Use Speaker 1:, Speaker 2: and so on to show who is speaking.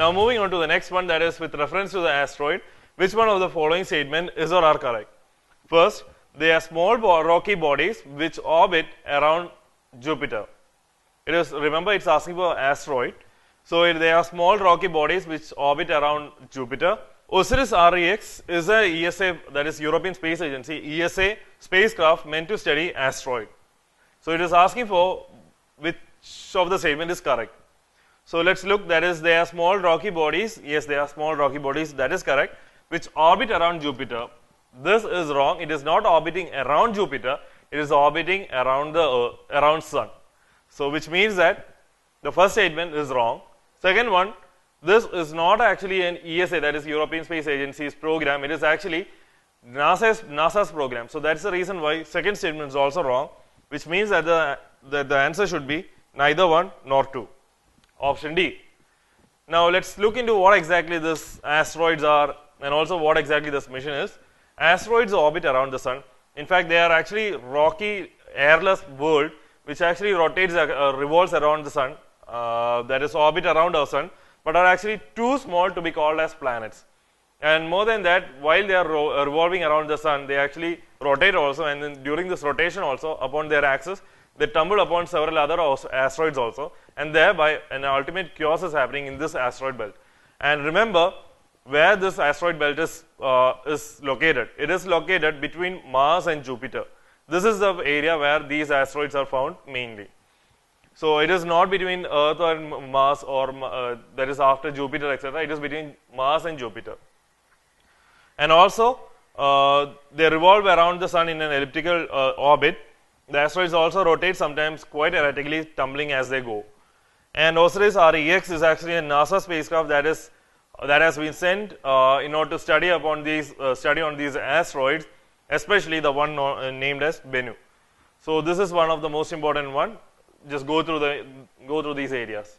Speaker 1: Now moving on to the next one, that is with reference to the asteroid, which one of the following statement is or are correct? First, they are small rocky bodies which orbit around Jupiter. It is, remember, it's asking for asteroid. So they are small rocky bodies which orbit around Jupiter. OSIRIS-REx is a ESA, that is European Space Agency, ESA spacecraft meant to study asteroid. So it is asking for which of the statement is correct. So let's look, that is they are small rocky bodies, yes they are small rocky bodies, that is correct, which orbit around Jupiter. This is wrong, it is not orbiting around Jupiter, it is orbiting around the around Sun. So which means that the first statement is wrong. Second one, this is not actually an ESA, that is European Space Agency's program, it is actually NASA's program. So that's the reason why second statement is also wrong, which means that the answer should be neither one nor two. Option D. Now let's look into what exactly this asteroids are and also what exactly this mission is. Asteroids orbit around the Sun. In fact, they are actually rocky, airless world which actually rotates, revolves around the Sun, that is orbit around our Sun, but are actually too small to be called as planets. And more than that, while they are revolving around the Sun, they actually rotate also, and then during this rotation also, upon their axis, they tumble upon several other asteroids also, and thereby an ultimate chaos is happening in this asteroid belt. And remember where this asteroid belt is located. It is located between Mars and Jupiter. This is the area where these asteroids are found mainly. So it is not between Earth and Mars, or that is after Jupiter, etc. It is between Mars and Jupiter. And also they revolve around the Sun in an elliptical orbit. The asteroids also rotate sometimes quite erratically, tumbling as they go. And OSIRIS-REx is actually a NASA spacecraft that has been sent in order to study on these asteroids, especially the one named as Bennu. So this is one of the most important one. Just go through these areas.